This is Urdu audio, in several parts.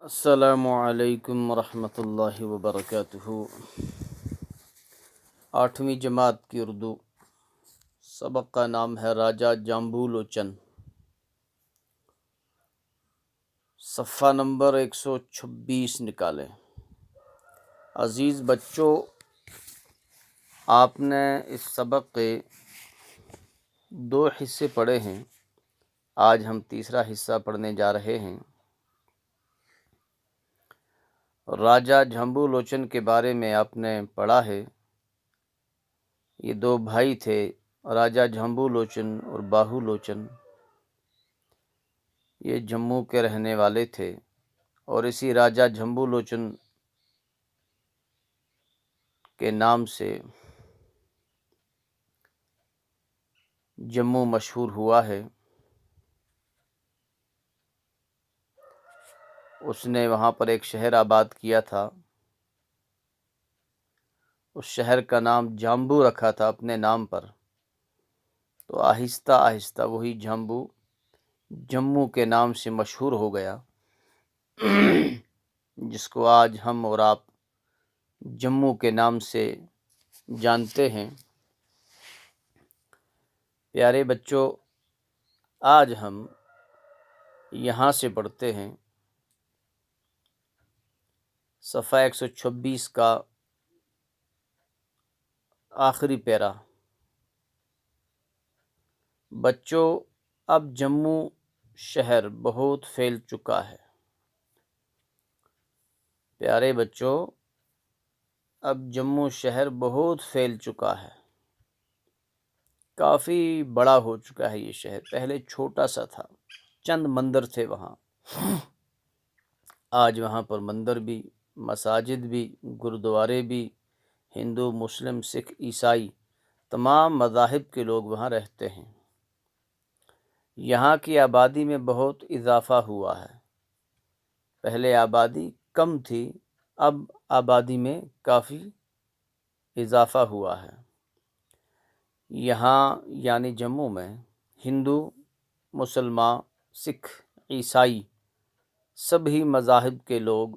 السلام علیکم ورحمۃ اللہ وبرکاتہ۔ 8ویں جماعت کی اردو سبق کا نام ہے راجہ جامبو لوچن۔ صفحہ نمبر 126 نکالیں۔ عزیز بچوں، آپ نے اس سبق کے 2 حصے پڑھے ہیں۔ آج ہم تیسرا حصہ پڑھنے جا رہے ہیں۔ راجہ جھمبو لوچن کے بارے میں آپ نے پڑھا ہے۔ یہ 2 بھائی تھے، راجہ جھمبو لوچن اور باہو لوچن۔ یہ جموں کے رہنے والے تھے اور اسی راجہ جھمبو لوچن کے نام سے جموں مشہور ہوا ہے۔ اس نے وہاں پر ایک شہر آباد کیا تھا۔ اس شہر کا نام جامبو رکھا تھا اپنے نام پر، تو آہستہ آہستہ وہی جامبو جموں کے نام سے مشہور ہو گیا، جس کو آج ہم اور آپ جموں کے نام سے جانتے ہیں۔ پیارے بچوں، آج ہم یہاں سے پڑھتے ہیں صفحہ 126 کا آخری پیرا۔ بچوں، اب جموں شہر بہت پھیل چکا ہے۔ پیارے بچوں، اب جموں شہر بہت پھیل چکا ہے، کافی بڑا ہو چکا ہے یہ شہر۔ پہلے چھوٹا سا تھا، چند مندر تھے وہاں، آج وہاں پر مندر بھی، مساجد بھی، گرودوارے بھی، ہندو، مسلم، سکھ، عیسائی تمام مذاہب کے لوگ وہاں رہتے ہیں۔ یہاں کی آبادی میں بہت اضافہ ہوا ہے۔ پہلے آبادی کم تھی، اب آبادی میں کافی اضافہ ہوا ہے۔ یہاں یعنی جموں میں ہندو، مسلمان، سکھ، عیسائی سبھی مذاہب کے لوگ،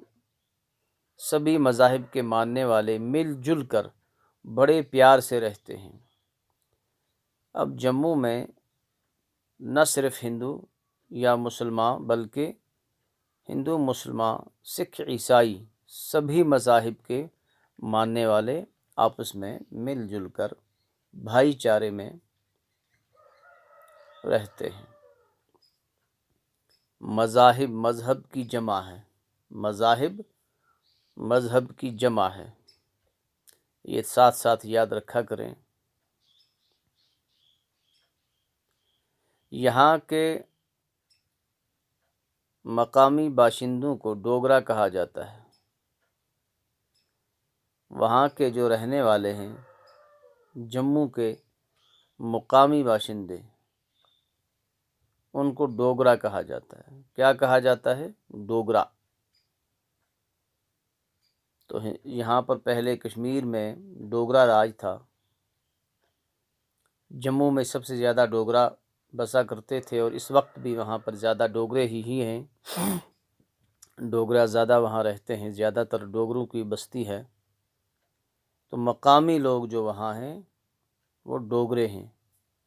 سبھی مذاہب کے ماننے والے مل جل کر بڑے پیار سے رہتے ہیں۔ اب جموں میں نہ صرف ہندو یا مسلمان بلکہ ہندو، مسلمان، سکھ، عیسائی سبھی مذاہب کے ماننے والے آپس میں مل جل کر بھائی چارے میں رہتے ہیں۔ مذاہب مذہب کی جمع ہے، مذاہب مذہب کی جمع ہے، یہ ساتھ ساتھ یاد رکھا کریں۔ یہاں کے مقامی باشندوں کو ڈوگرا کہا جاتا ہے۔ وہاں کے جو رہنے والے ہیں، جموں کے مقامی باشندے، ان کو ڈوگرا کہا جاتا ہے۔ کیا کہا جاتا ہے؟ ڈوگرا۔ تو یہاں پر پہلے کشمیر میں ڈوگرا راج تھا۔ جموں میں سب سے زیادہ ڈوگرا بسا کرتے تھے، اور اس وقت بھی وہاں پر زیادہ ڈوگرے ہی ہیں۔ ڈوگرا زیادہ وہاں رہتے ہیں، زیادہ تر ڈوگروں کی بستی ہے۔ تو مقامی لوگ جو وہاں ہیں وہ ڈوگرے ہیں۔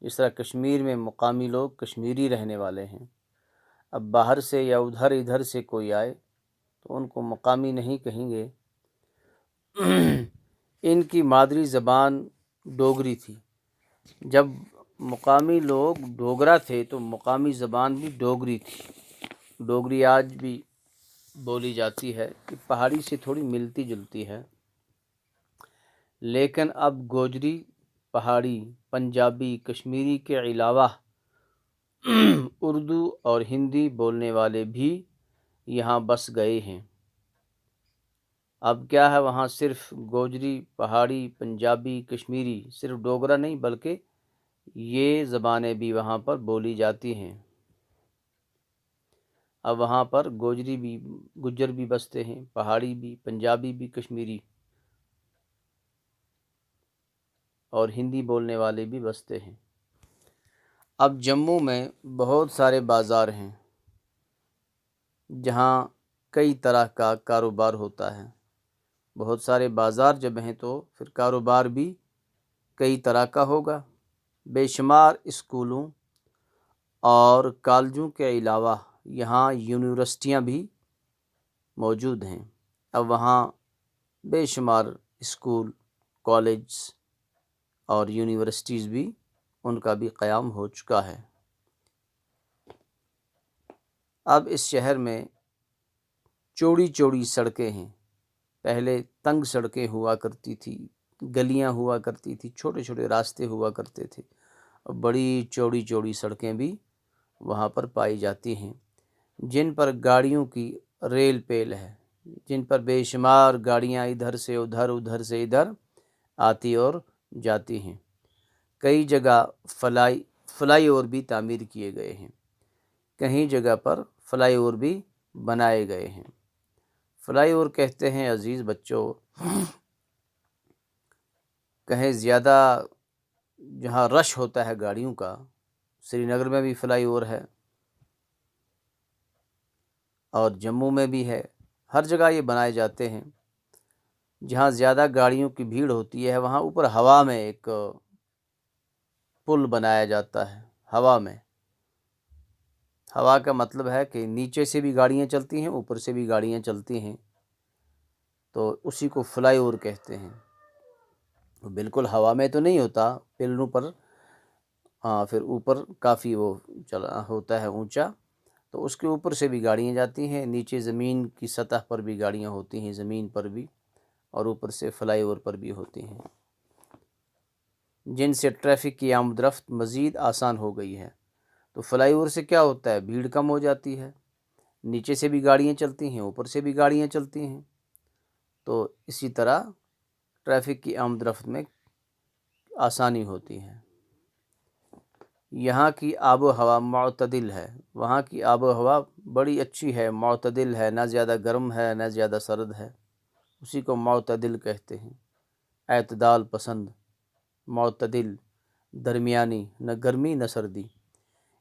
اس طرح کشمیر میں مقامی لوگ کشمیری رہنے والے ہیں۔ اب باہر سے یا ادھر سے کوئی آئے تو ان کو مقامی نہیں کہیں گے۔ ان کی مادری زبان ڈوگری تھی۔ جب مقامی لوگ ڈوگرا تھے تو مقامی زبان بھی ڈوگری تھی۔ ڈوگری آج بھی بولی جاتی ہے، کہ پہاڑی سے تھوڑی ملتی جلتی ہے، لیکن اب گوجری، پہاڑی، پنجابی، کشمیری کے علاوہ اردو اور ہندی بولنے والے بھی یہاں بس گئے ہیں۔ اب کیا ہے، وہاں صرف گوجری، پہاڑی، پنجابی، کشمیری، صرف ڈوگرا نہیں بلکہ یہ زبانیں بھی وہاں پر بولی جاتی ہیں۔ اب وہاں پر گوجری بھی، گجر بھی بستے ہیں، پہاڑی بھی، پنجابی بھی، کشمیری اور ہندی بولنے والے بھی بستے ہیں۔ اب جموں میں بہت سارے بازار ہیں، جہاں کئی طرح کا کاروبار ہوتا ہے۔ بہت سارے بازار جب ہیں تو پھر کاروبار بھی کئی طرح کا ہوگا۔ بے شمار اسکولوں اور کالجوں کے علاوہ یہاں یونیورسٹیاں بھی موجود ہیں۔ اب وہاں بے شمار اسکول، کالج اور یونیورسٹیز بھی ان کا بھی قیام ہو چکا ہے۔ اب اس شہر میں چوڑی چوڑی سڑکیں ہیں۔ پہلے تنگ سڑکیں ہوا کرتی تھی، گلیاں ہوا کرتی تھی، چھوٹے چھوٹے راستے ہوا کرتے تھے۔ اب بڑی چوڑی چوڑی سڑکیں بھی وہاں پر پائی جاتی ہیں، جن پر گاڑیوں کی ریل پیل ہے، جن پر بے شمار گاڑیاں ادھر سے ادھر، ادھر سے ادھر آتی اور جاتی ہیں۔ کئی جگہ فلائی اوور بھی تعمیر کیے گئے ہیں، کہیں جگہ پر فلائی اوور بھی بنائے گئے ہیں۔ فلائی اوور کہتے ہیں عزیز بچوں، کہیں زیادہ جہاں رش ہوتا ہے گاڑیوں کا، سری نگر میں بھی فلائی اوور ہے اور جموں میں بھی ہے۔ ہر جگہ یہ بنائے جاتے ہیں۔ جہاں زیادہ گاڑیوں کی بھیڑ ہوتی ہے وہاں اوپر ہوا میں ایک پل بنایا جاتا ہے۔ ہوا کا مطلب ہے کہ نیچے سے بھی گاڑیاں چلتی ہیں، اوپر سے بھی گاڑیاں چلتی ہیں، تو اسی کو فلائی اوور کہتے ہیں۔ بالکل ہوا میں تو نہیں ہوتا، پلوں پر پھر اوپر کافی وہ چلا ہوتا ہے اونچا، تو اس کے اوپر سے بھی گاڑیاں جاتی ہیں، نیچے زمین کی سطح پر بھی گاڑیاں ہوتی ہیں، زمین پر بھی، اور اوپر سے فلائی اوور پر بھی ہوتی ہیں، جن سے ٹریفک کی آمد رفت مزید آسان ہو گئی ہے۔ تو فلائی اوور سے کیا ہوتا ہے؟ بھیڑ کم ہو جاتی ہے، نیچے سے بھی گاڑیاں چلتی ہیں، اوپر سے بھی گاڑیاں چلتی ہیں، تو اسی طرح ٹریفک کی آمد رفت میں آسانی ہوتی ہے۔ یہاں کی آب و ہوا معتدل ہے، وہاں کی آب و ہوا بڑی اچھی ہے، معتدل ہے، نہ زیادہ گرم ہے نہ زیادہ سرد ہے، اسی کو معتدل کہتے ہیں۔ اعتدال پسند، معتدل، درمیانی، نہ گرمی نہ سردی۔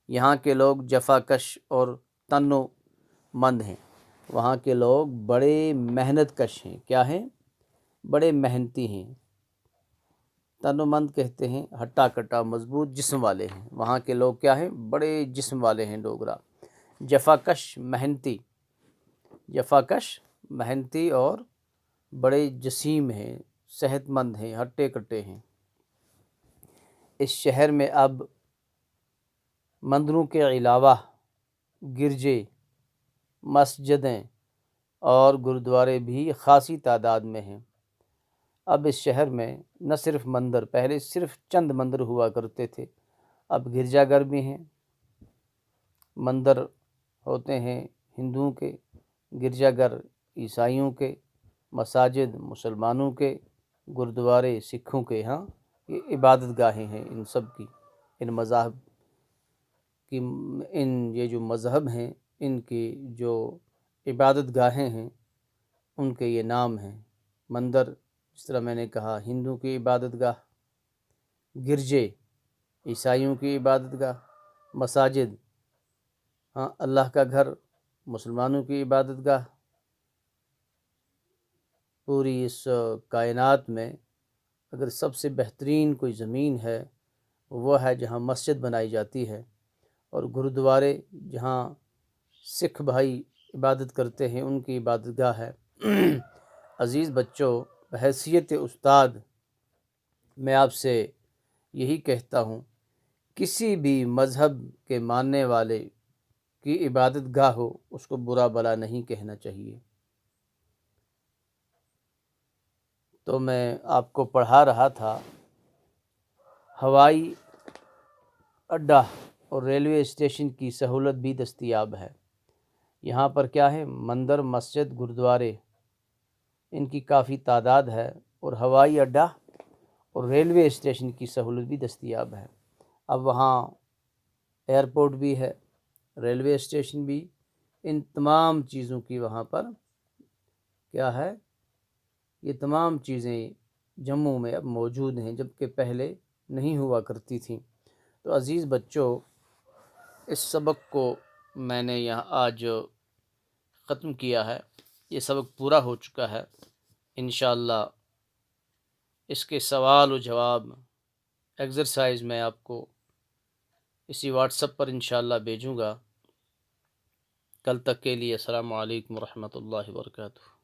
یہاں کے لوگ جفا کش اور تنو مند ہیں، وہاں کے لوگ بڑے محنت کش ہیں۔ کیا ہیں؟ بڑے محنتی ہیں۔ تنو مند کہتے ہیں ہٹا کٹا مضبوط جسم والے ہیں، وہاں کے لوگ کیا ہیں؟ بڑے جسم والے ہیں ڈوگرا۔ جفا کش محنتی اور بڑے جسیم ہیں، صحت مند ہیں، ہٹے کٹے ہیں۔ اس شہر میں اب مندروں کے علاوہ گرجے، مسجدیں اور گرودوارے بھی خاصی تعداد میں ہیں۔ اب اس شہر میں نہ صرف مندر، پہلے صرف چند مندر ہوا کرتے تھے، اب گرجا گھر بھی ہیں، مندر ہوتے ہیں ہندوؤں کے، گرجا گھر عیسائیوں کے، مساجد مسلمانوں کے، گرودوارے سکھوں کے۔ یہ عبادت گاہیں ہیں ان سب کی، ان مذاہب کی، یہ جو مذہب ہیں ان کی جو عبادت گاہیں ہیں ان کے یہ نام ہیں۔ مندر، جس طرح میں نے کہا، ہندو کی عبادت گاہ، گرجے عیسائیوں کی عبادت گاہ، مساجد اللہ کا گھر مسلمانوں کی عبادت گاہ۔ پوری اس کائنات میں اگر سب سے بہترین کوئی زمین ہے وہ ہے جہاں مسجد بنائی جاتی ہے، اور گرودوارے جہاں سکھ بھائی عبادت کرتے ہیں ان کی عبادت گاہ ہے۔ عزیز بچوں، بحیثیت استاد میں آپ سے یہی کہتا ہوں، کسی بھی مذہب کے ماننے والے کی عبادت گاہ ہو اس کو برا بھلا نہیں کہنا چاہیے۔ تو میں آپ کو پڑھا رہا تھا، ہوائی اڈہ اور ریلوے اسٹیشن کی سہولت بھی دستیاب ہے۔ یہاں پر کیا ہے؟ مندر، مسجد، گرودوارے، ان کی کافی تعداد ہے، اور ہوائی اڈہ اور ریلوے اسٹیشن کی سہولت بھی دستیاب ہے۔ اب وہاں ایئرپورٹ بھی ہے، ریلوے اسٹیشن بھی، ان تمام چیزوں کی وہاں پر کیا ہے؟ یہ تمام چیزیں جموں میں اب موجود ہیں، جبکہ پہلے نہیں ہوا کرتی تھیں۔ تو عزیز بچوں، اس سبق کو میں نے یہاں آج ختم کیا ہے، یہ سبق پورا ہو چکا ہے۔ انشاءاللہ اس کے سوال و جواب ایکسرسائز میں آپ کو اسی واٹس ایپ پر انشاءاللہ بھیجوں گا۔ کل تک کے لیے السلام علیکم ورحمۃ اللہ وبرکاتہ۔